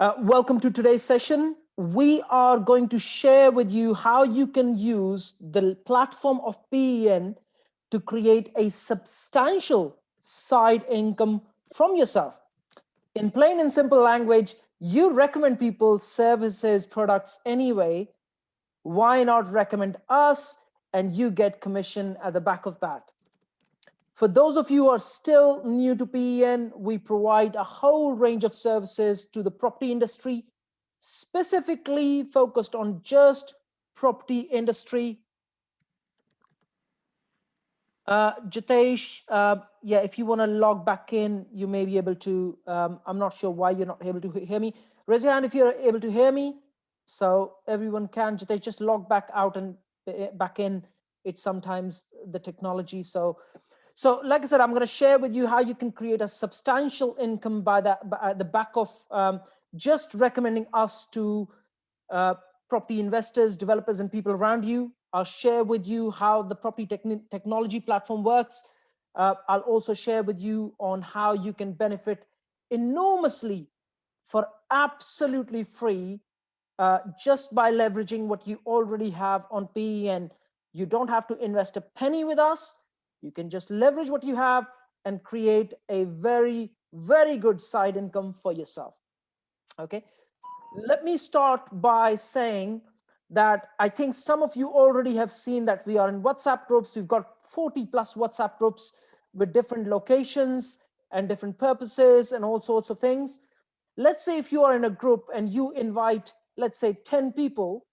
Welcome to today's session. We are going to share with you how you can use the platform of PEN to create a substantial side income from yourself. In plain and simple language, you recommend people services, products anyway. Why not recommend us and you get commission at the back of that? For those of you who are still new to PEN, we provide a whole range of services to the property industry, specifically focused on just property industry. Jitesh, yeah, if you want to log back in, you may be able to. I'm not sure why you're not able to hear me. Raise your hand if you're able to hear me. So everyone can. Jitesh, just log back out and back in. It's sometimes the technology. So like I said, I'm going to share with you how you can create a substantial income by the back of just recommending us to property investors, developers, and people around you. I'll share with you how the property technology platform works. I'll also share with you on how you can benefit enormously for absolutely free just by leveraging what you already have on PEN. You don't have to invest a penny with us. You can just leverage what you have and create a very, very good side income for yourself. Okay. Let me start by saying that I think some of you already have seen that we are in WhatsApp groups. We've got 40 plus WhatsApp groups with different locations and different purposes and all sorts of things. Let's say if you are in a group and you invite, let's say 10 people,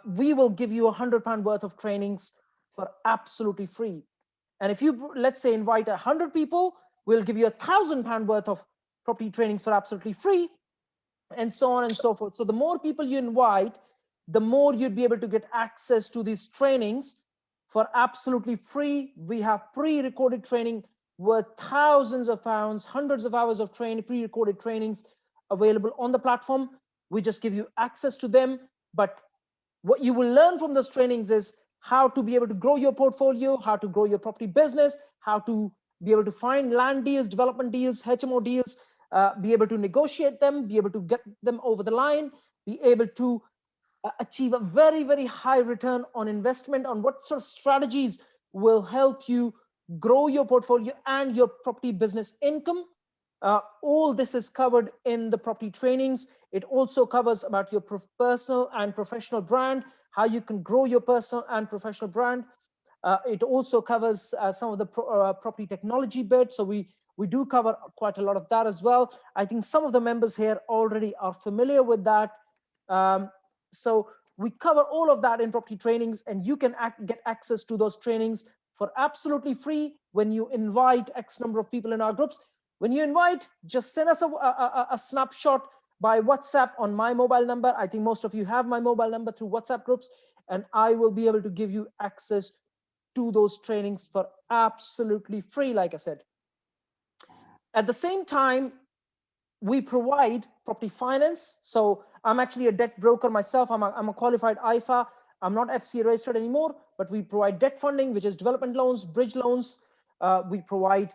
we will give you £100 worth of trainings for absolutely free. And if you, let's say, invite 100 people, we'll give you £1,000 worth of property trainings for absolutely free, and so on and so forth. So the more people you invite, the more you'd be able to get access to these trainings for absolutely free. We have pre-recorded training worth thousands of pounds, hundreds of hours of training, pre-recorded trainings available on the platform. We just give you access to them. But what you will learn from those trainings is how to be able to grow your portfolio, how to grow your property business, how to be able to find land deals, development deals, HMO deals, be able to negotiate them, be able to get them over the line, be able to achieve a very, very high return on investment, on what sort of strategies will help you grow your portfolio and your property business income. All this is covered in the property trainings. It also covers about your personal and professional brand, how you can grow your personal and professional brand. It also covers some of the property technology bit. So we do cover quite a lot of that as well. I think some of the members here already are familiar with that. So we cover all of that in property trainings, and you can get access to those trainings for absolutely free when you invite X number of people in our groups. When you invite, just send us a snapshot by WhatsApp on my mobile number. I think most of you have my mobile number through WhatsApp groups, and I will be able to give you access to those trainings for absolutely free, like I said. At the same time, we provide property finance. So I'm actually a debt broker myself. I'm a qualified IFA. I'm not FCA registered anymore, but we provide debt funding, which is development loans, bridge loans. We provide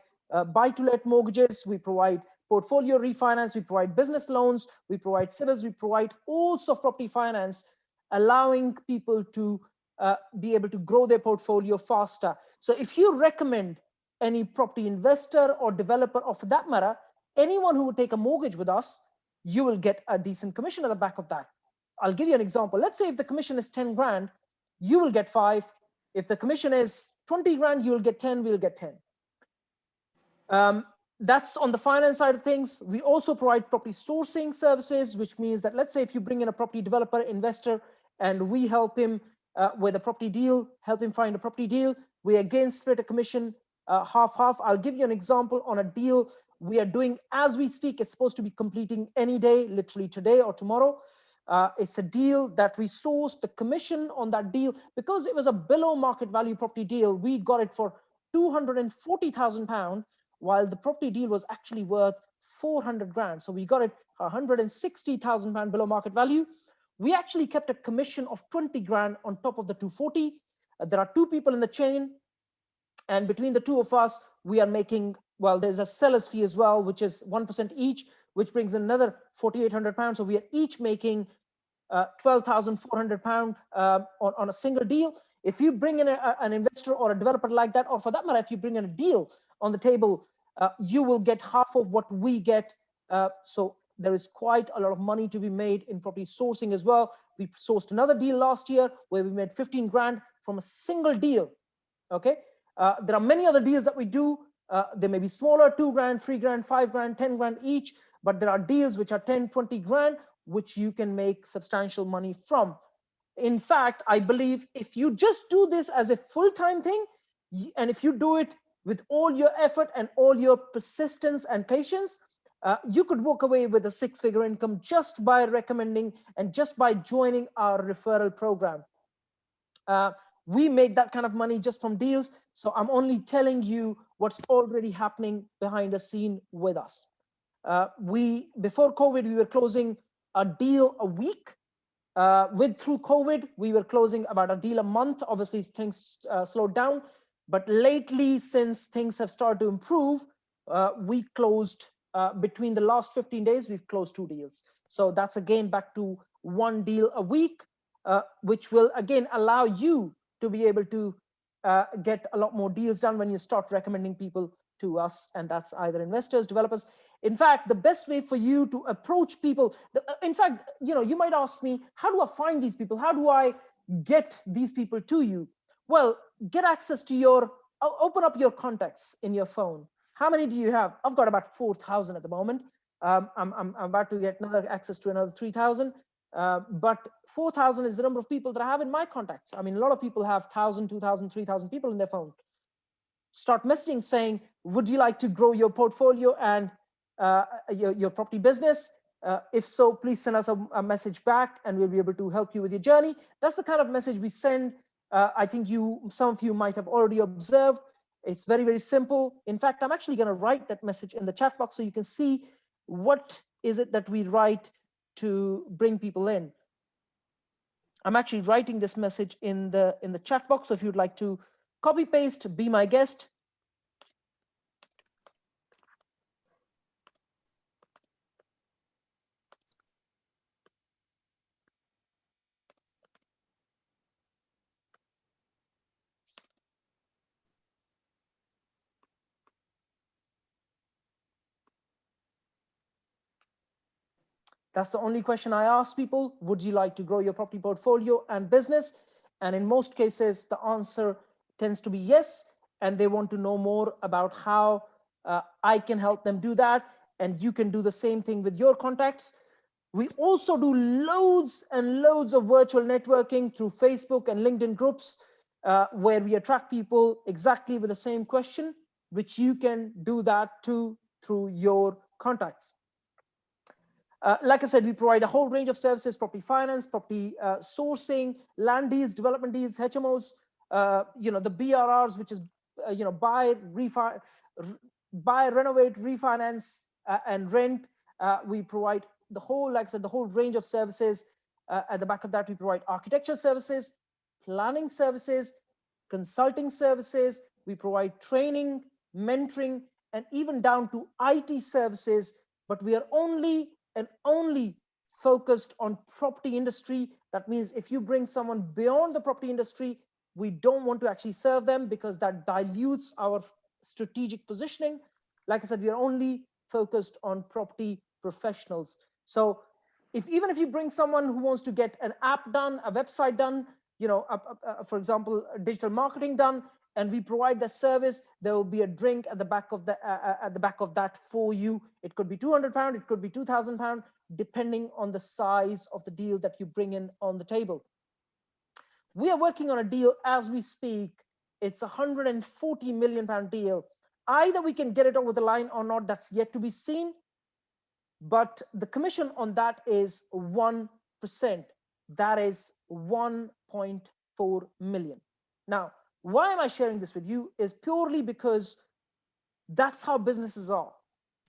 buy-to-let mortgages. We provide portfolio refinance. We provide business loans. We provide civils. We provide all sorts of property finance, allowing people to be able to grow their portfolio faster. So if you recommend any property investor or developer, or for that matter, anyone who would take a mortgage with us, you will get a decent commission at the back of that. I'll give you an example. Let's say if the commission is 10 grand, you will get 5. If the commission is 20 grand, you will get 10, we'll get 10. That's on the finance side of things. We also provide property sourcing services, which means that let's say if you bring in a property developer, investor, and we help him with a property deal, help him find a property deal, we again split a commission half-half. I'll give you an example on a deal we are doing as we speak. It's supposed to be completing any day, literally today or tomorrow. It's a deal that we sourced. The commission on that deal, because it was a below market value property deal, we got it for £240,000, while the property deal was actually worth 400 grand. So we got it £160,000 below market value. We actually kept a commission of 20 grand on top of the 240. There are 2 people in the chain, and between the 2 of us, we are making well, there's a seller's fee as well, which is 1% each, which brings another £4,800. So we are each making £12,400 on a single deal. If you bring in an investor or a developer like that, or for that matter, if you bring in a deal on the table, you will get half of what we get. So there is quite a lot of money to be made in property sourcing as well. We sourced another deal last year where we made 15 grand from a single deal. Okay, there are many other deals that we do. They may be smaller, 2 grand, 3 grand, 5 grand, 10 grand each, but there are deals which are 10, 20 grand, which you can make substantial money from. In fact, I believe if you just do this as a full-time thing, and if you do it with all your effort and all your persistence and patience, you could walk away with a 6-figure income just by recommending and just by joining our referral program. We make that kind of money just from deals. So I'm only telling you what's already happening behind the scene with us. Before COVID, we were closing a deal a week. Through COVID, we were closing about a deal a month. Obviously, things slowed down. But lately, since things have started to improve, we closed, between the last 15 days, we've closed 2 deals. So that's again back to 1 deal a week, which will again allow you to be able to get a lot more deals done when you start recommending people to us. And that's either investors, developers. In fact, the best way for you to approach people, in fact, you might ask me, how do I find these people? How do I get these people to you? Well, get access to open up your contacts in your phone. How many do you have? I've got about 4,000 at the moment. I'm about to get another access to another 3,000. But 4,000 is the number of people that I have in my contacts. I mean, a lot of people have 1,000, 2,000, 3,000 people in their phone. Start messaging saying, would you like to grow your portfolio and your property business? If so, please send us a message back and we'll be able to help you with your journey. That's the kind of message we send. I think some of you might have already observed. It's very, very simple. In fact, I'm actually going to write that message in the chat box so you can see what is it that we write to bring people in. I'm actually writing this message in the chat box. So if you'd like to copy paste, be my guest. That's the only question I ask people. Would you like to grow your property portfolio and business? And in most cases, the answer tends to be yes. And they want to know more about how I can help them do that. And you can do the same thing with your contacts. We also do loads and loads of virtual networking through Facebook and LinkedIn groups, where we attract people exactly with the same question, which you can do that too through your contacts. Like I said, we provide a whole range of services: property finance, property sourcing, land deals, development deals, HMOs, the BRRs, which is buy, renovate, refinance, and rent. We provide the whole, like I said, the whole range of services. At the back of that, we provide architecture services, planning services, consulting services. We provide training, mentoring, and even down to IT services. But we are only focused on property industry. That means if you bring someone beyond the property industry, we don't want to actually serve them because that dilutes our strategic positioning. Like I said, we are only focused on property professionals. So even if you bring someone who wants to get an app done, a website done, for example, digital marketing done, and we provide the service, there will be a drink at the back of that for you. It could be £200, it could be £2,000, depending on the size of the deal that you bring in on the table. We are working on a deal as we speak. It's a £140 million deal. Either we can get it over the line or not, that's yet to be seen. But the commission on that is 1%. That is 1.4 million. Now, why am I sharing this with you is purely because that's how businesses are.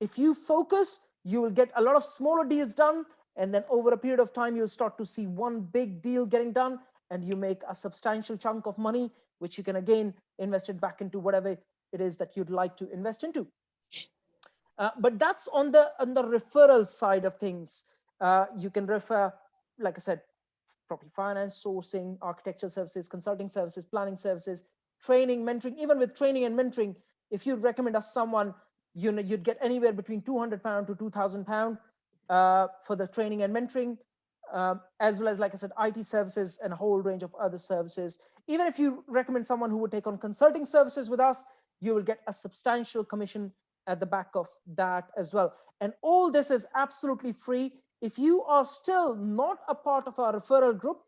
If you focus, you will get a lot of smaller deals done. And then over a period of time, you'll start to see one big deal getting done and you make a substantial chunk of money, which you can again invest it back into whatever it is that you'd like to invest into. But that's on the referral side of things. You can refer, like I said, property finance, sourcing, architectural services, consulting services, planning services, training, mentoring. Even with training and mentoring, if you recommend us someone, you know, you'd get anywhere between £200 to £2,000 for the training and mentoring, as well as, like I said, IT services and a whole range of other services. Even if you recommend someone who would take on consulting services with us, you will get a substantial commission at the back of that as well. And all this is absolutely free. If you are still not a part of our referral group,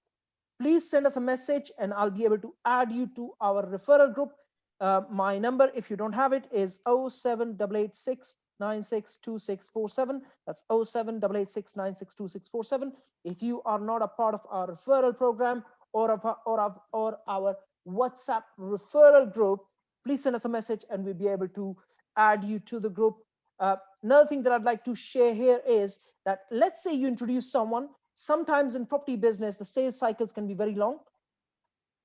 please send us a message and I'll be able to add you to our referral group. My number, if you don't have it, is 07886962647. That's 07886962647. If you are not a part of our referral program or our WhatsApp referral group, please send us a message and we'll be able to add you to the group. Another thing that I'd like to share here is that, let's say you introduce someone. Sometimes in property business, the sales cycles can be very long.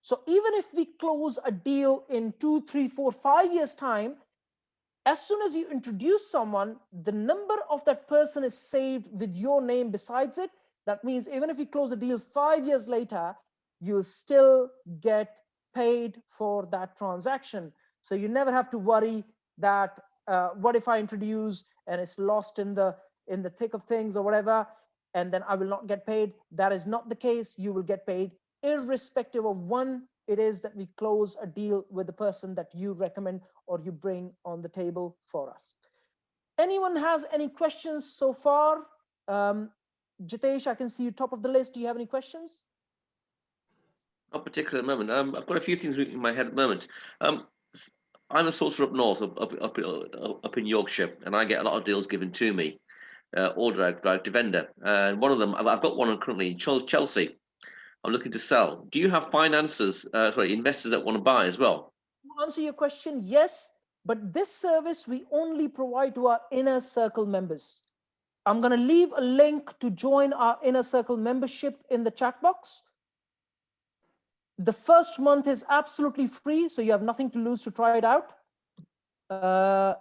So even if we close a deal in 2, 3, 4, 5 years time, as soon as you introduce someone, the number of that person is saved with your name besides it. That means even if you close a deal 5 years later, you still get paid for that transaction. So you never have to worry that what if I introduce and it's lost in the thick of things or whatever, and then I will not get paid. That is not the case. You will get paid irrespective of when it is that we close a deal with the person that you recommend or you bring on the table for us. Anyone has any questions so far? Jitesh, I can see you top of the list. Do you have any questions? Not particularly at the moment. I've got a few things in my head at the moment. I'm a sourcer up north, up in Yorkshire, and I get a lot of deals given to me, all direct to vendor. And one of them, I've got one currently in Chelsea. I'm looking to sell. Do you have investors that want to buy as well? To answer your question, yes, but this service we only provide to our inner circle members. I'm going to leave a link to join our inner circle membership in the chat box. The first month is absolutely free, so you have nothing to lose to try it out.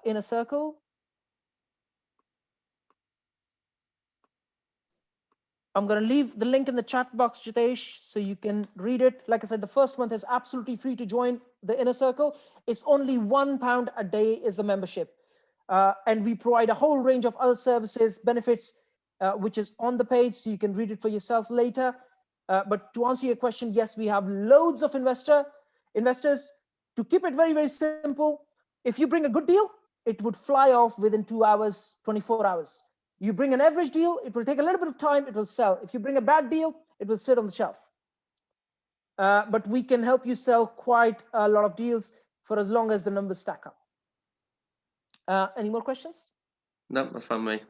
Inner circle. I'm going to leave the link in the chat box, Jitesh, so you can read it. Like I said, the first month is absolutely free to join the inner circle. It's only £1 a day is the membership. And we provide a whole range of other services, benefits, which is on the page, so you can read it for yourself later. But to answer your question, yes, we have loads of investors. To keep it very, very simple, if you bring a good deal, it would fly off within 2 hours, 24 hours. You bring an average deal, it will take a little bit of time, it will sell. If you bring a bad deal, it will sit on the shelf. But we can help you sell quite a lot of deals for as long as the numbers stack up. Any more questions? No, that's fine, mate.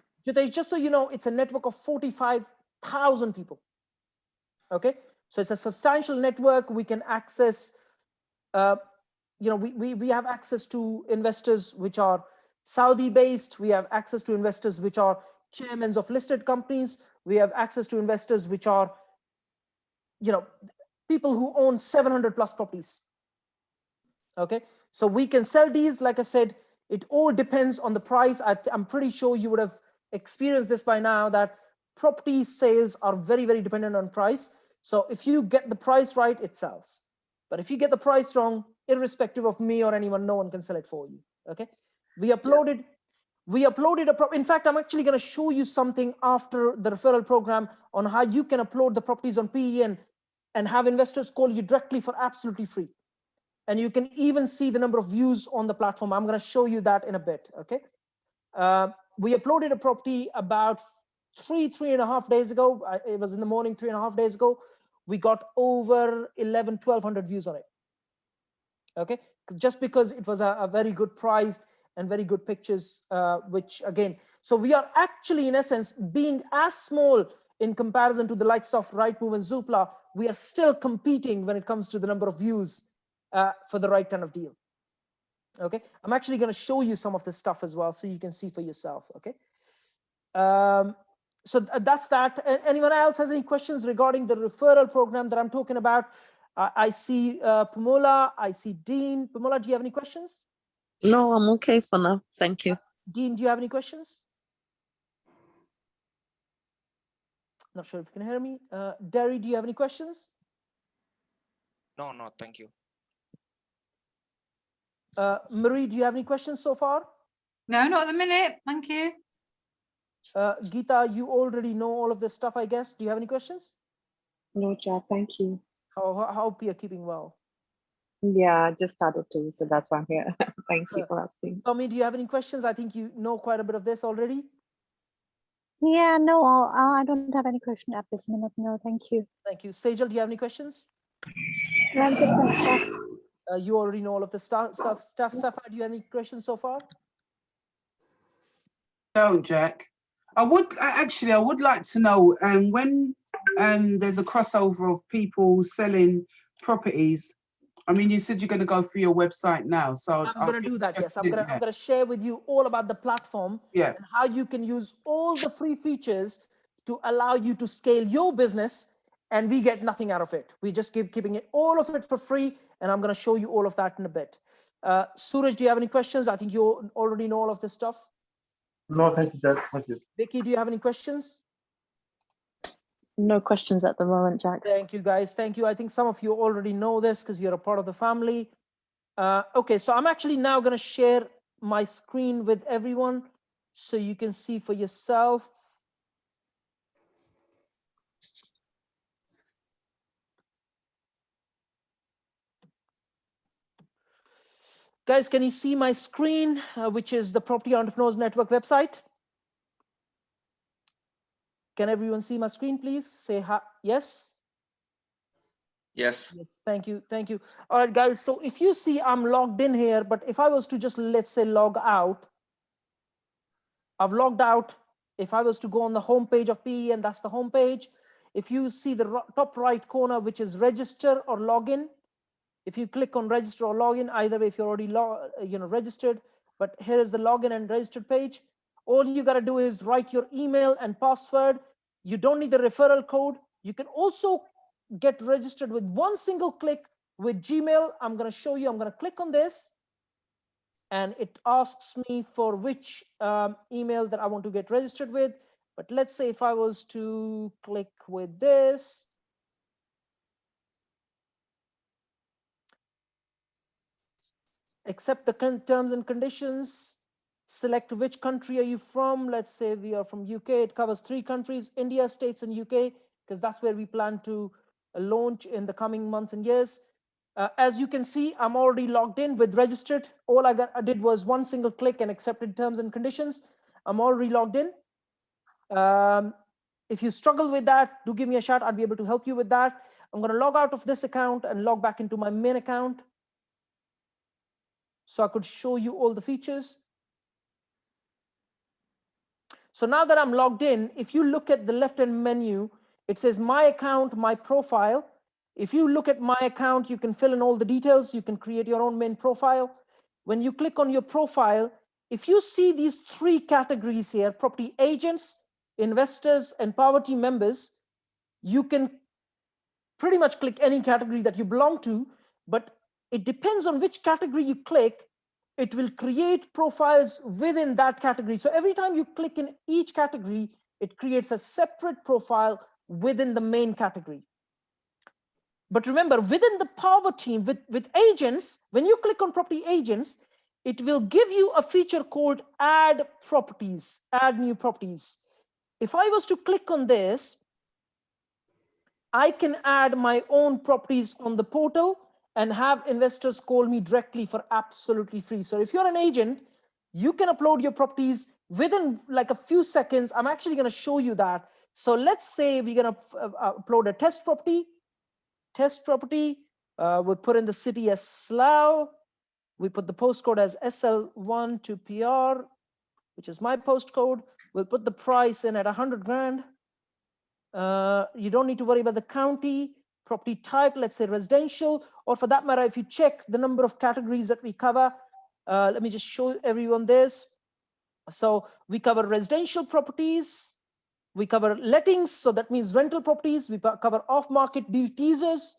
Just so you know, it's a network of 45,000 people. Okay, so it's a substantial network. We can access, we have access to investors which are Saudi based. We have access to investors which are chairmen of listed companies. We have access to investors which are, people who own 700 plus properties. Okay, so we can sell these. Like I said, it all depends on the price. I'm pretty sure you would have experienced this by now, that property sales are very, very dependent on price. So if you get the price right, it sells. But if you get the price wrong, irrespective of me or anyone, no one can sell it for you. Okay, we uploaded in fact, I'm actually going to show you something after the referral program on how you can upload the properties on PE and have investors call you directly for absolutely free. And you can even see the number of views on the platform. I'm going to show you that in a bit. Okay, we uploaded a property about 3.5 days ago. It was in the morning, 3.5 days ago. We got over 1,100-1,200 views on it. Okay, just because it was a very good price and very good pictures, which again, so we are actually in essence being as small in comparison to the likes of Rightmove and Zoopla. We are still competing when it comes to the number of views for the right kind of deal. Okay, I'm actually going to show you some of this stuff as well, so you can see for yourself. Okay, so that's that. Anyone else has any questions regarding the referral program that I'm talking about? I see Pamola, I see Dean. Pamola, do you have any questions? No, I'm okay for now. Thank you. Dean, do you have any questions? Not sure if you can hear me. Derry, do you have any questions? No, no, thank you. Marie, do you have any questions so far? No, not at the minute. Thank you. Geeta, you already know all of this stuff, I guess. Do you have any questions? No, Jack, thank you. How hope you're keeping well. Yeah, I just started to, so that's why I'm here. Thank you for asking. Tommy, do you have any questions? I think you know quite a bit of this already. Yeah, no, I don't have any question at this minute. No, thank you. Thank you. Sejal, do you have any questions? No, I'm just gonna stop. You already know all of the stuff. Sapphire, do you have any questions so far? No, Jack. I would like to know when there's a crossover of people selling properties. I mean, you said you're going to go through your website now, so I'm going to do that. Yes, I'm going to share with you all about the platform and how you can use all the free features to allow you to scale your business, and we get nothing out of it. We just keeping it all of it for free, and I'm going to show you all of that in a bit. Suraj, do you have any questions? I think you already know all of this stuff. No, thank you, Jack. Thank you. Vicky, do you have any questions? No questions at the moment, Jack. Thank you, guys. Thank you. I think some of you already know this because you're a part of the family. Okay, so I'm actually now going to share my screen with everyone so you can see for yourself. Guys, can you see my screen, which is the Property Entrepreneurs Network website? Can everyone see my screen, please? Say hi. Yes? Yes. Yes, thank you. Thank you. All right, guys. So if you see I'm logged in here, but if I was to just, let's say, log out, I've logged out. If I was to go on the home page of PE, and that's the home page, if you see the top right corner, which is register or login, if you click on register or login, either way, if you're already registered, but here is the login and registered page. All you got to do is write your email and password. You don't need the referral code. You can also get registered with one single click with Gmail. I'm going to show you. I'm going to click on this, and it asks me for which email that I want to get registered with. But let's say if I was to click with this, accept the terms and conditions, select which country are you from. Let's say we are from UK. It covers 3 countries, India, States, and UK, because that's where we plan to launch in the coming months and years. As you can see, I'm already logged in with registered. All I did was one single click and accepted terms and conditions. I'm already logged in. If you struggle with that, do give me a shout. I'd be able to help you with that. I'm going to log out of this account and log back into my main account, so I could show you all the features. So now that I'm logged in, if you look at the left-hand menu, it says my account, my profile. If you look at my account, you can fill in all the details. You can create your own main profile. When you click on your profile, if you see these 3 categories here, property agents, investors, and poverty members, you can pretty much click any category that you belong to, but it depends on which category you click. It will create profiles within that category. So every time you click in each category, it creates a separate profile within the main category. But remember, within the power team, with agents, when you click on property agents, it will give you a feature called add properties, add new properties. If I was to click on this, I can add my own properties on the portal and have investors call me directly for absolutely free. So if you're an agent, you can upload your properties within like a few seconds. I'm actually going to show you that. So let's say we're going to upload a test property. We'll put in the city as Slough. We put the postcode as SL1 to PR, which is my postcode. We'll put the price in at 100 grand. You don't need to worry about the county, property type, let's say residential, or for that matter, if you check the number of categories that we cover, let me just show everyone this. So we cover residential properties, we cover lettings, so that means rental properties, we cover off-market deal teasers,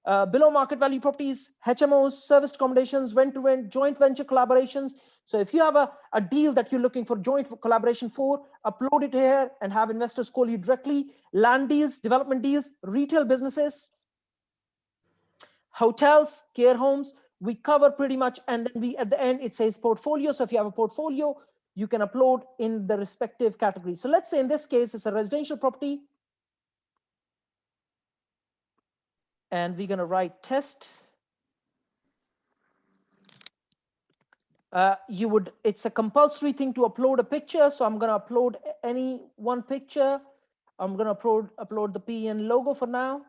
below market value properties, HMOs, serviced accommodations, rent-to-rent, joint venture collaborations. So if you have a deal that you're looking for joint collaboration for, upload it here and have investors call you directly. Land deals, development deals, retail businesses, hotels, care homes, we cover pretty much. And then we, at the end, it says portfolio. So if you have a portfolio, you can upload in the respective categories. So let's say in this case, it's a residential property. And we're going to write test. It's a compulsory thing to upload a picture. So I'm going to upload any one picture. I'm going to upload the PN logo for now.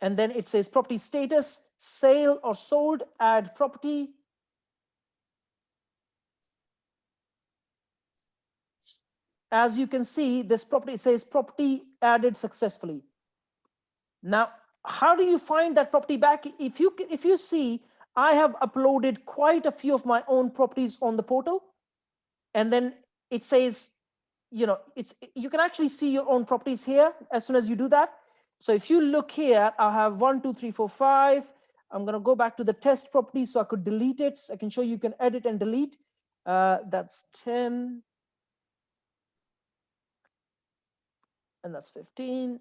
And then it says property status, sale or sold, add property. As you can see, this property says property added successfully. Now, how do you find that property back? If you see, I have uploaded quite a few of my own properties on the portal. And then it says, you can actually see your own properties here as soon as you do that. So if you look here, I have 1, 2, 3, 4, 5. I'm going to go back to the test property so I could delete it. I can show you can edit and delete. That's 10. And that's 15.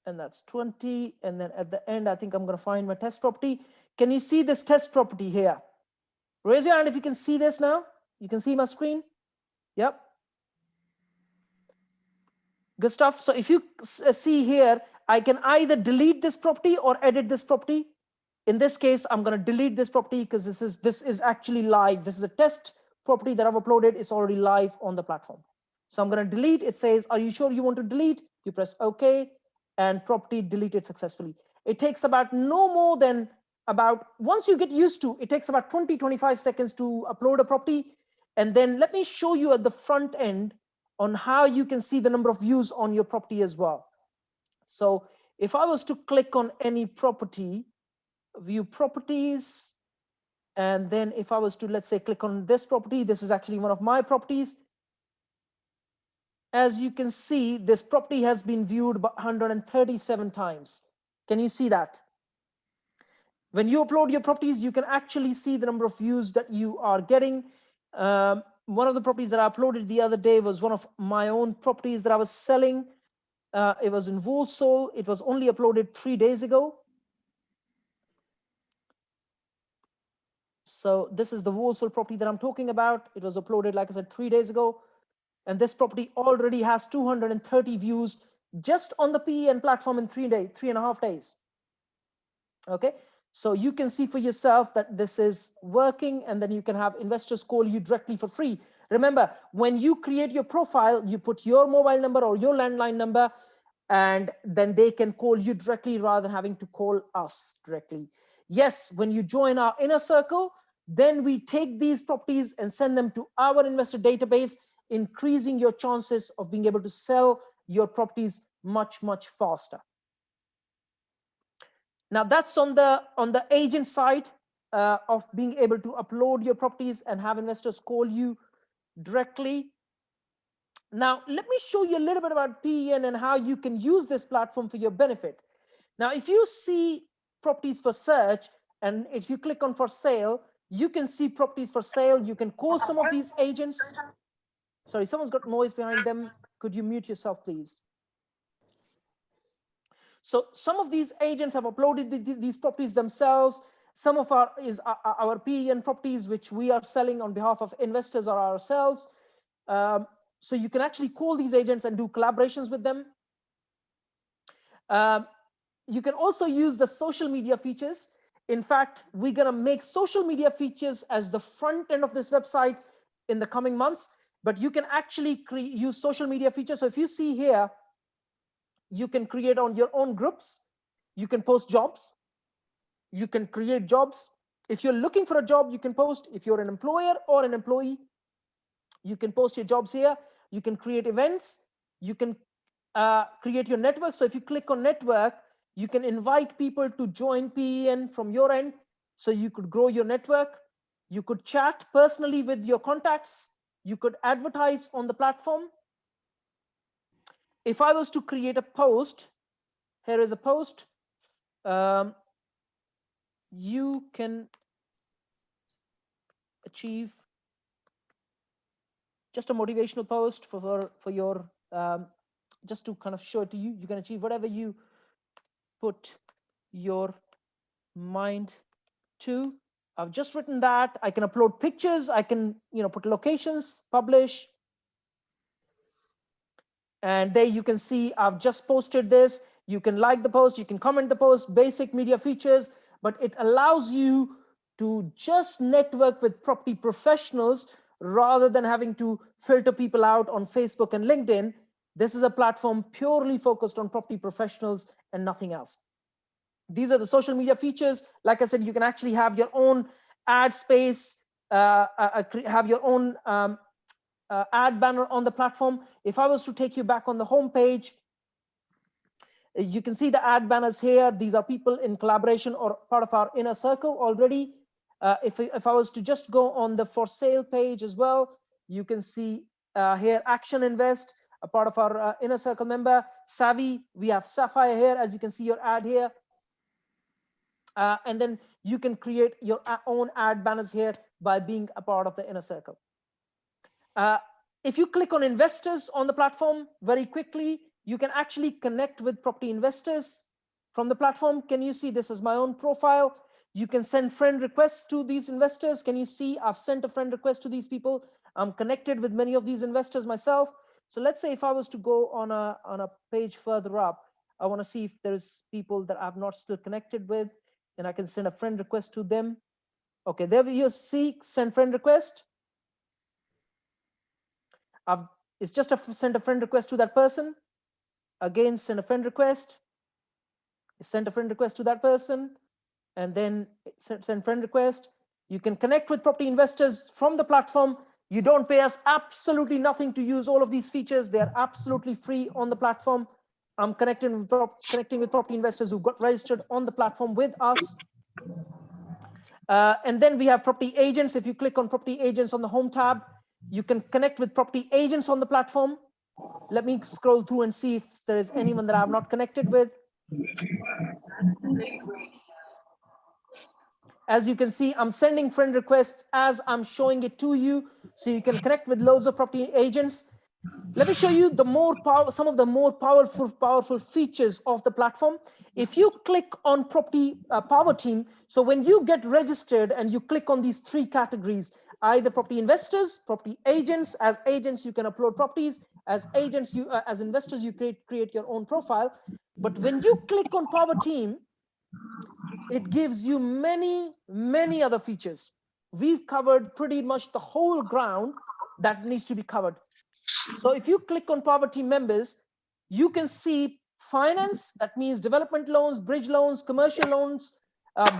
And that's 20. And then at the end, I think I'm going to find my test property. Can you see this test property here? Raise your hand if you can see this now. You can see my screen. Yep. Good stuff. So if you see here, I can either delete this property or edit this property. In this case, I'm going to delete this property because this is actually live. This is a test property that I've uploaded. It's already live on the platform. So I'm going to delete. It says, are you sure you want to delete? You press OK, and property deleted successfully. It takes about no more than once you get used to, it takes about 20-25 seconds to upload a property. And then let me show you at the front end on how you can see the number of views on your property as well. So if I was to click on any property, view properties, and then if I was to, let's say, click on this property, this is actually one of my properties. As you can see, this property has been viewed 137 times. Can you see that? When you upload your properties, you can actually see the number of views that you are getting. One of the properties that I uploaded the other day was one of my own properties that I was selling. It was in Wolsole. It was only uploaded 3 days ago. So this is the Wolsole property that I'm talking about. It was uploaded, like I said, 3 days ago. And this property already has 230 views just on the PEN platform in 3.5 days. Okay. So you can see for yourself that this is working, and then you can have investors call you directly for free. Remember, when you create your profile, you put your mobile number or your landline number, and then they can call you directly rather than having to call us directly. Yes, when you join our inner circle, then we take these properties and send them to our investor database, increasing your chances of being able to sell your properties much, much faster. Now that's on the agent side of being able to upload your properties and have investors call you directly. Now let me show you a little bit about PEN and how you can use this platform for your benefit. Now if you see properties for search, and if you click on for sale, you can see properties for sale. You can call some of these agents. Sorry, someone's got noise behind them. Could you mute yourself, please? So some of these agents have uploaded these properties themselves. Some of our PEN properties, which we are selling on behalf of investors or ourselves. So you can actually call these agents and do collaborations with them. You can also use the social media features. In fact, we're going to make social media features as the front end of this website in the coming months. But you can actually use social media features. So if you see here, you can create on your own groups. You can post jobs. You can create jobs. If you're looking for a job, you can post. If you're an employer or an employee, you can post your jobs here. You can create events. You can create your network. So if you click on network, you can invite people to join PEN from your end. So you could grow your network. You could chat personally with your contacts. You could advertise on the platform. If I was to create a post, here is a post. You can achieve just a motivational post for your, just to kind of show it to you. You can achieve whatever you put your mind to. I've just written that. I can upload pictures. I can, put locations, publish. And there you can see I've just posted this. You can like the post, you can comment the post, basic media features, but it allows you to just network with property professionals rather than having to filter people out on Facebook and LinkedIn. This is a platform purely focused on property professionals and nothing else. These are the social media features. Like I said, you can actually have your own ad space, have your own ad banner on the platform. If I was to take you back on the home page, you can see the ad banners here. These are people in collaboration or part of our inner circle already. If I was to just go on the for sale page as well, you can see here Action Invest, a part of our inner circle member. Savvy, we have Sapphire here, as you can see your ad here. And then you can create your own ad banners here by being a part of the inner circle. If you click on investors on the platform very quickly, you can actually connect with property investors from the platform. Can you see this is my own profile? You can send friend requests to these investors. Can you see I've sent a friend request to these people? I'm connected with many of these investors myself. So let's say if I was to go on a page further up, I want to see if there's people that I've not still connected with, and I can send a friend request to them. Okay, there you see send friend request. It's just send a friend request to that person. Again, send a friend request. Send a friend request to that person, and then send friend request. You can connect with property investors from the platform. You don't pay us absolutely nothing to use all of these features. They're absolutely free on the platform. I'm connecting with property investors who got registered on the platform with us. And then we have property agents. If you click on property agents on the home tab, you can connect with property agents on the platform. Let me scroll through and see if there is anyone that I've not connected with. As you can see, I'm sending friend requests as I'm showing it to you, so you can connect with loads of property agents. Let me show you some of the more powerful features of the platform. If you click on property power team, so when you get registered and you click on these three categories, either property investors, property agents. As agents, you can upload properties. As agents, as investors, you create your own profile. But when you click on power team, it gives you many other features. We've covered pretty much the whole ground that needs to be covered. So if you click on Power Team members, you can see finance. That means development loans, bridge loans, commercial loans,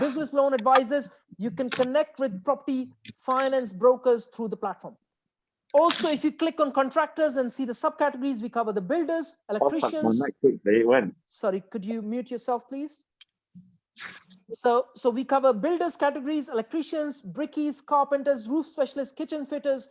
business loan advisors. You can connect with property finance brokers through the platform. Also, if you click on contractors and see the subcategories, we cover the builders, electricians. Sorry, could you mute yourself, please? So we cover builders categories, electricians, brickies, carpenters, roof specialists, kitchen fitters,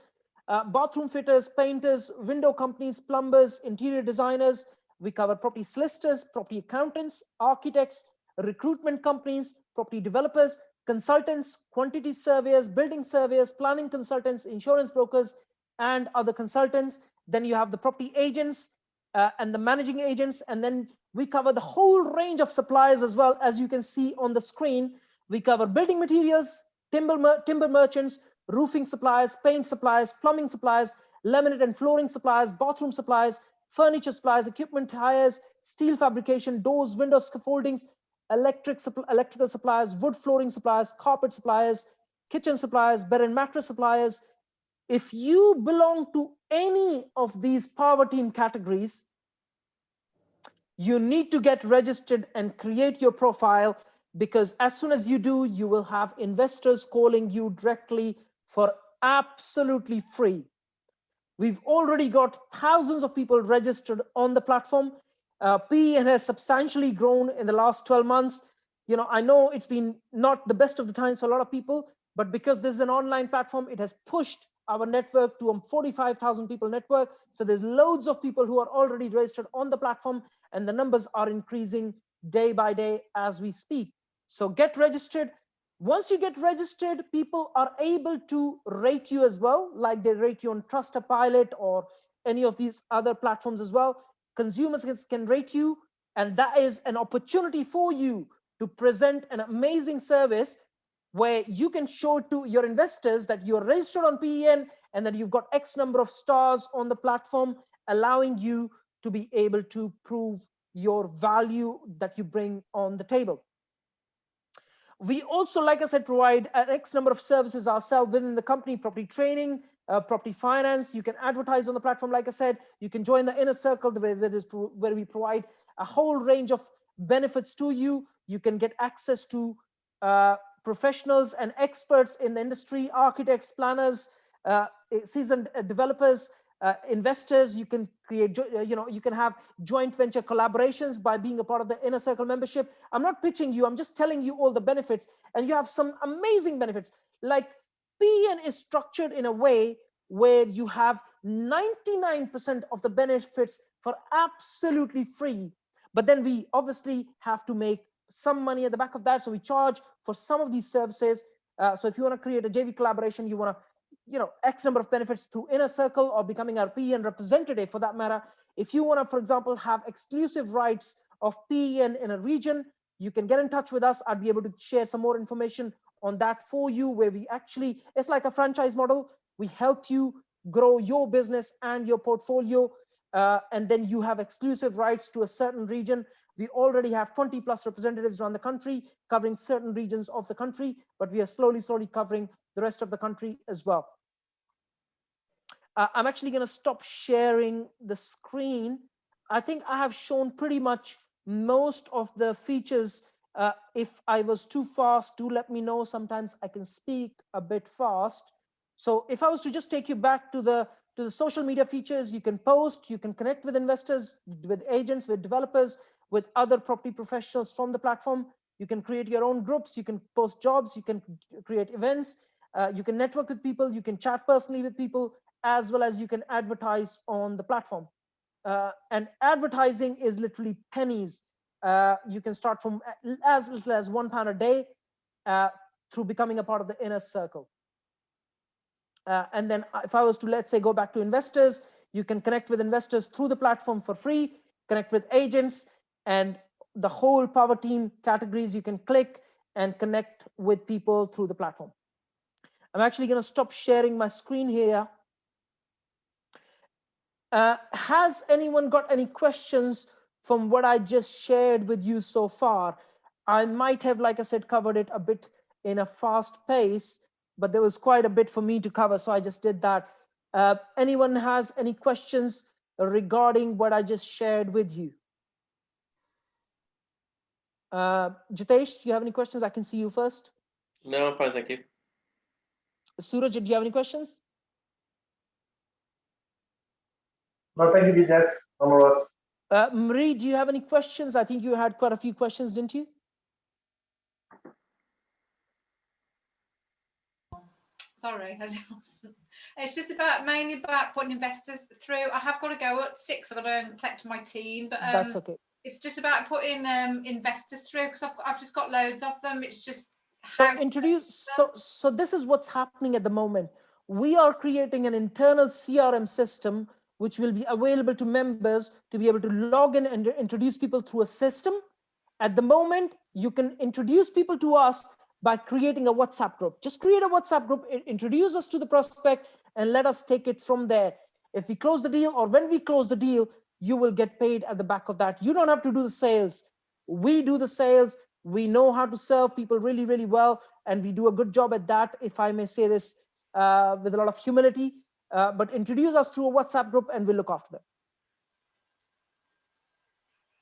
bathroom fitters, painters, window companies, plumbers, interior designers. We cover property solicitors, property accountants, architects, recruitment companies, property developers, consultants, quantity surveyors, building surveyors, planning consultants, insurance brokers, and other consultants. Then you have the property agents and the managing agents, and then we cover the whole range of suppliers as well. As you can see on the screen, we cover building materials, timber merchants, roofing suppliers, paint suppliers, plumbing suppliers, laminate and flooring suppliers, bathroom suppliers, furniture suppliers, equipment hires, steel fabrication, doors, windows, scaffoldings, electrical suppliers, wood flooring suppliers, carpet suppliers, kitchen suppliers, bed and mattress suppliers. If you belong to any of these power team categories, you need to get registered and create your profile, because as soon as you do, you will have investors calling you directly for absolutely free. We've already got thousands of people registered on the platform. PE has substantially grown in the last 12 months. I know it's been not the best of the times for a lot of people, but because this is an online platform, it has pushed our network to a 45,000 people network. So there's loads of people who are already registered on the platform, and the numbers are increasing day by day as we speak. So get registered. Once you get registered, people are able to rate you as well, like they rate you on Trustpilot or any of these other platforms as well. Consumers can rate you, and that is an opportunity for you to present an amazing service where you can show to your investors that you're registered on PEN and that you've got X number of stars on the platform, allowing you to be able to prove your value that you bring on the table. We also, like I said, provide an X number of services ourselves within the company: property training, property finance. You can advertise on the platform. Like I said, you can join the inner circle where we provide a whole range of benefits to you. You can get access to professionals and experts in the industry, architects, planners, seasoned developers, investors. You can create, you can have joint venture collaborations by being a part of the inner circle membership. I'm not pitching you, I'm just telling you all the benefits, and you have some amazing benefits. Like PEN is structured in a way where you have 99% of the benefits for absolutely free, but then we obviously have to make some money at the back of that, so we charge for some of these services. So if you want to create a JV collaboration, you want to X number of benefits through inner circle or becoming our PEN representative for that matter. If you want to, for example, have exclusive rights of PEN in a region, you can get in touch with us. I'd be able to share some more information on that for you, where we actually, it's like a franchise model. We help you grow your business and your portfolio, and then you have exclusive rights to a certain region. We already have 20 plus representatives around the country covering certain regions of the country, but we are slowly covering the rest of the country as well. I'm actually going to stop sharing the screen. I think I have shown pretty much most of the features. If I was too fast, do let me know. Sometimes I can speak a bit fast. So if I was to just take you back to the social media features, you can post, you can connect with investors, with agents, with developers, with other property professionals from the platform. You can create your own groups, you can post jobs, you can create events, you can network with people, you can chat personally with people, as well as you can advertise on the platform. And advertising is literally pennies. You can start from as little as £1 a day through becoming a part of the inner circle. And then if I was to, let's say, go back to investors, you can connect with investors through the platform for free, connect with agents, and the whole power team categories you can click and connect with people through the platform. I'm actually going to stop sharing my screen here. Has anyone got any questions from what I just shared with you so far? I might have, like I said, covered it a bit in a fast pace, but there was quite a bit for me to cover, so I just did that. Anyone has any questions regarding what I just shared with you? Jitesh, do you have any questions? I can see you first. No, I'm fine, thank you. Suraj, do you have any questions? No, thank you, Jeannette. I'm all right. Marie, do you have any questions? I think you had quite a few questions, didn't you? Sorry, it's just mainly about putting investors through. I have got to go at 6. I've got to collect my team, but that's okay. It's just about putting investors through, because I've just got loads of them. It's just so this is what's happening at the moment. We are creating an internal CRM system which will be available to members to be able to log in and introduce people through a system. At the moment, you can introduce people to us by creating a WhatsApp group. Just create a WhatsApp group, introduce us to the prospect, and let us take it from there. If we close the deal, or when we close the deal, you will get paid at the back of that. You don't have to do the sales. We do the sales. We know how to serve people really, really well, and we do a good job at that, if I may say this with a lot of humility. But introduce us through a WhatsApp group and we'll look after them.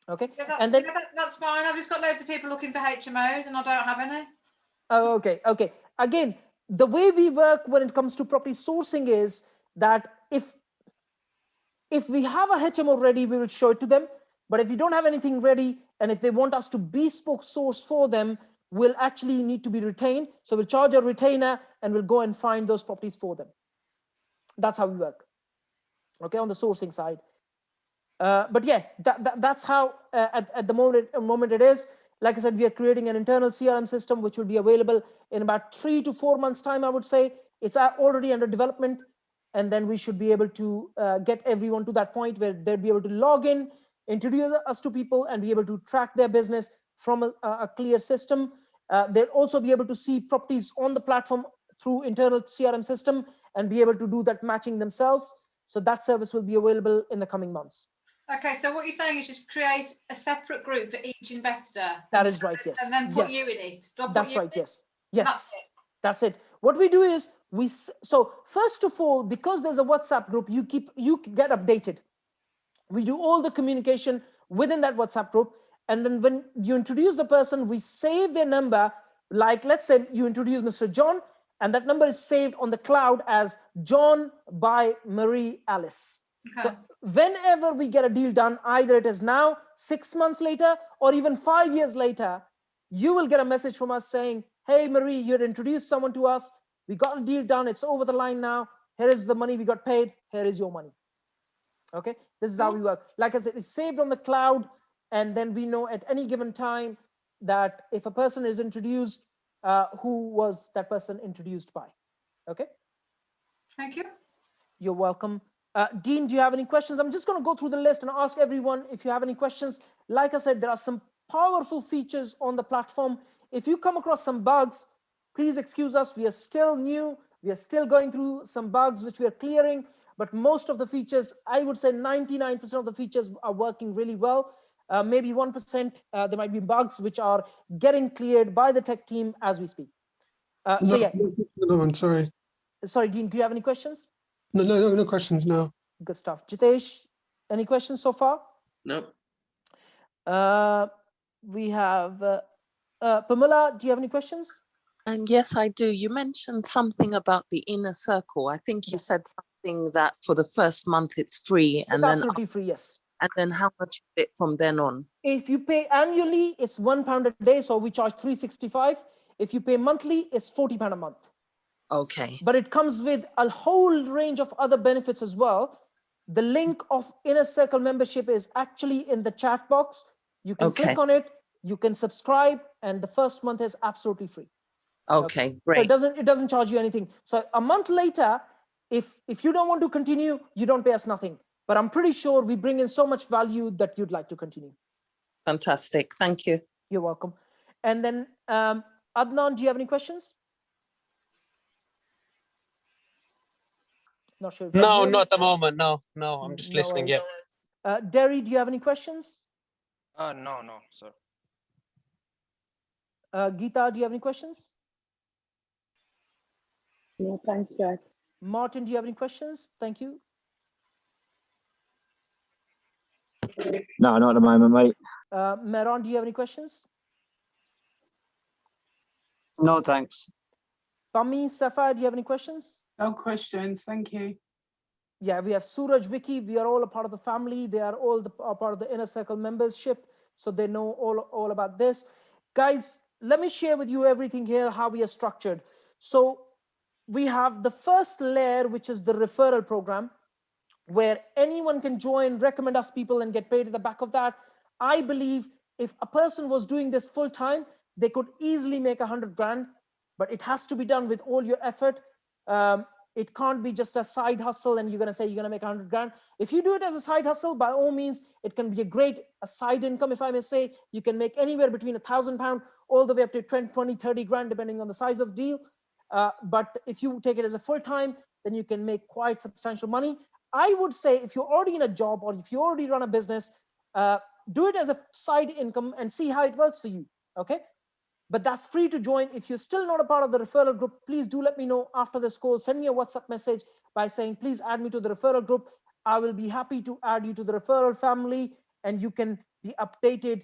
Okay, yeah, and then that's fine. I've just got loads of people looking for HMOs and I don't have any. Okay. Again, the way we work when it comes to property sourcing is that if we have a HMO ready, we will show it to them. But if you don't have anything ready, and if they want us to bespoke source for them, we'll actually need to be retained. So we'll charge a retainer and we'll go and find those properties for them. That's how we work, okay, on the sourcing side. But yeah, that's how at the moment it is. Like I said, we are creating an internal CRM system, which will be available in about 3 to 4 months time, I would say. It's already under development. And then we should be able to get everyone to that point where they'll be able to log in, introduce us to people, and be able to track their business from a clear system. They'll also be able to see properties on the platform through internal CRM system and be able to do that matching themselves. So that service will be available in the coming months. Okay, so what you're saying is just create a separate group for each investor. That is right, yes. And then put you Yes. in it. Do I put That's you right, in it? yes. Yes, That's it. that's it. What we do is, so first of all, because there's a WhatsApp group, you get updated. We do all the communication within that WhatsApp group. And then when you introduce the person, we save their number. Like, let's say you introduce Mr. John, and that number is saved on the cloud as John by Marie Alice. Okay. So whenever we get a deal done, either it is now, 6 months later, or even 5 years later, you will get a message from us saying, hey, Marie, you had introduced someone to us. We got a deal done. It's over the line now. Here is the money we got paid. Here is your money. Okay, this is how we work. Like I said, it's saved on the cloud. And then we know at any given time that if a person is introduced, who was that person introduced by? Okay. Thank you. You're welcome. Dean, do you have any questions? I'm just going to go through the list and ask everyone if you have any questions. Like I said, there are some powerful features on the platform. If you come across some bugs, please excuse us. We are still new. We are still going through some bugs, which we are clearing. But most of the features, I would say 99% of the features are working really well. Maybe 1%, there might be bugs which are getting cleared by the tech team as we speak. So yeah. No, I'm sorry. Sorry, Dean, do you have any questions? No questions now. Good stuff. Jitesh, any questions so far? No. We have Pamela, do you have any questions? And yes, I do. You mentioned something about the inner circle. I think you said something that for the first month it's free, It's and then absolutely free, yes. And then how much is it from then on? If you pay annually, it's £1 a day, so we charge £365. If you pay monthly, it's £40 a month. Okay. But it comes with a whole range of other benefits as well. The link of Inner Circle membership is actually in the chat box. You can click on it, you can subscribe, and the first month is absolutely free. Okay, great. So it doesn't charge you anything. So a month later, if you don't want to continue, you don't pay us nothing. But I'm pretty sure we bring in so much value that you'd like to continue. Fantastic. Thank you. You're welcome. And then Adnan, do you have any questions? Not sure. No, not at the moment. No, I'm just No listening. worries. Yeah. Derry, do you have any questions? No, sir. Geeta, do you have any questions? No, thanks, Jack. Martin, do you have any questions? Thank you. No, not at the moment, mate. Meron, do you have any questions? No, thanks. Pami, Sapphire, do you have any questions? No questions, thank you. Yeah, we have Suraj, Vicky. We are all a part of the family. They are all a part of the Inner Circle membership, so they know all about this. Guys, let me share with you everything here, how we are structured. So we have the first layer, which is the referral program, where anyone can join, recommend us people, and get paid at the back of that. I believe if a person was doing this full time, they could easily make 100 grand, but it has to be done with all your effort. It can't be just a side hustle and you're going to say you're going to make 100 grand. If you do it as a side hustle, by all means, it can be a side income, if I may say. You can make anywhere between £1,000 all the way up to 20, 30 grand, depending on the size of deal. But if you take it as a full time, then you can make quite substantial money. I would say if you're already in a job or if you already run a business, do it as a side income and see how it works for you. Okay. But that's free to join. If you're still not a part of the referral group, please do let me know after this call. Send me a WhatsApp message by saying, please add me to the referral group. I will be happy to add you to the referral family and you can be updated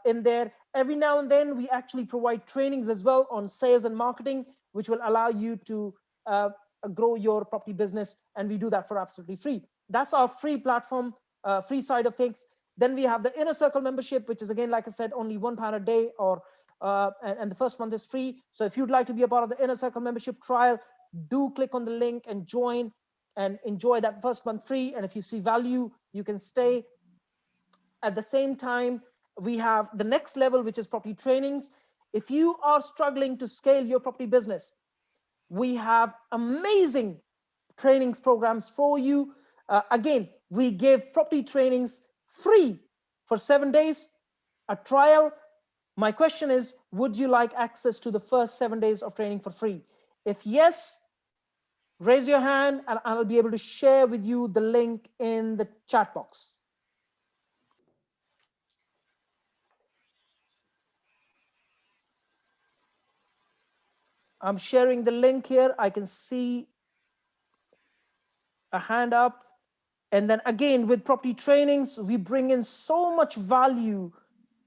in there. Every now and then, we actually provide trainings as well on sales and marketing, which will allow you to grow your property business. And we do that for absolutely free. That's our free platform, free side of things. Then we have the inner circle membership, which is again, like I said, only £1 a day, or and the first month is free. So if you'd like to be a part of the inner circle membership trial, do click on the link and join and enjoy that first month free. And if you see value, you can stay. At the same time, we have the next level, which is property trainings. If you are struggling to scale your property business, we have amazing trainings programs for you. Again, we give property trainings free for 7 days, a trial. My question is, would you like access to the first 7 days of training for free? If yes, raise your hand and I'll be able to share with you the link in the chat box. I'm sharing the link here. I can see a hand up. And then again, with property trainings, we bring in so much value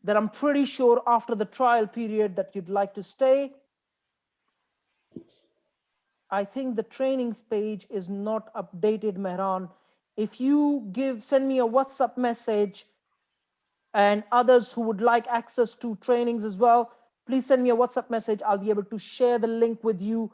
that I'm pretty sure after the trial period that you'd like to stay. I think the trainings page is not updated, Mehran. If you send me a WhatsApp message, and others who would like access to trainings as well, please send me a WhatsApp message. I'll be able to share the link with you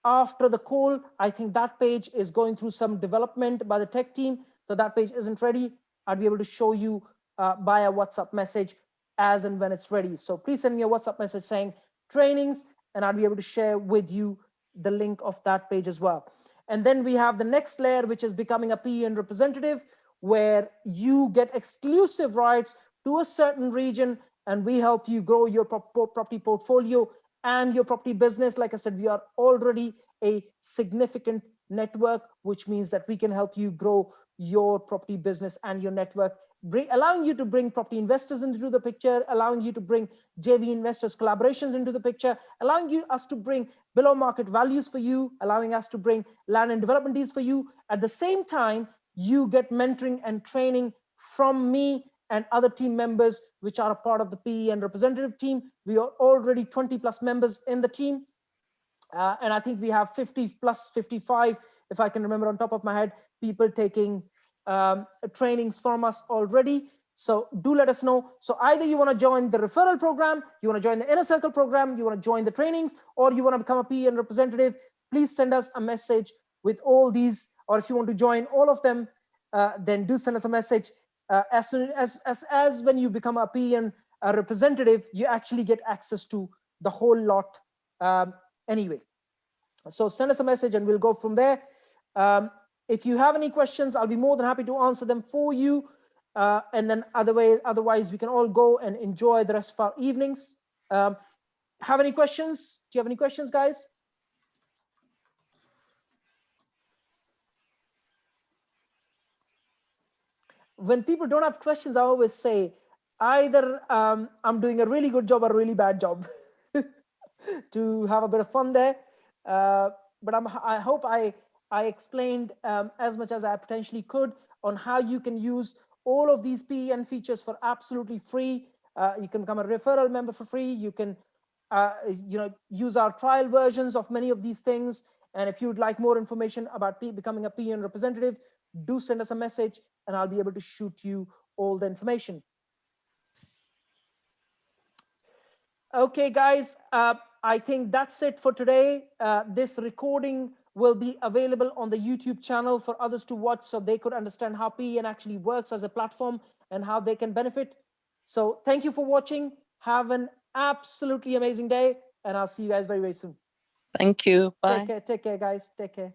after the call. I think that page is going through some development by the tech team, so that page isn't ready. I'll be able to show you by a WhatsApp message as and when it's ready. So please send me a WhatsApp message saying trainings, and I'll be able to share with you the link of that page as well. And then we have the next layer, which is becoming a PEN representative, where you get exclusive rights to a certain region, and we help you grow your property portfolio and your property business. Like I said, we are already a significant network, which means that we can help you grow your property business and your network, allowing you to bring property investors into the picture, allowing you to bring JV investors collaborations into the picture, allowing us to bring below market values for you, allowing us to bring land and development deals for you. At the same time, you get mentoring and training from me and other team members, which are a part of the PEN representative team. We are already 20 plus members in the team. And I think we have 50 plus 55, if I can remember on top of my head, people taking trainings from us already. So do let us know. So either you want to join the referral program, you want to join the inner circle program, you want to join the trainings, or you want to become a PEN representative, please send us a message with all these. Or if you want to join all of them, then do send us a message. As soon as when you become a PEN representative, you actually get access to the whole lot anyway. So send us a message and we'll go from there. If you have any questions, I'll be more than happy to answer them for you. And then otherwise, we can all go and enjoy the rest of our evenings. Have any questions? Do you have any questions, guys? When people don't have questions, I always say either I'm doing a really good job or a really bad job to have a bit of fun there. But I hope I explained as much as I potentially could on how you can use all of these PEN features for absolutely free. You can become a referral member for free. You can use our trial versions of many of these things. And if you'd like more information about becoming a PEN representative, do send us a message and I'll be able to shoot you all the information. Okay, guys, I think that's it for today. This recording will be available on the YouTube channel for others to watch so they could understand how PEN actually works as a platform and how they can benefit. So thank you for watching. Have an absolutely amazing day, and I'll see you guys very, very soon. Thank you. Bye. Take care, guys. Take care.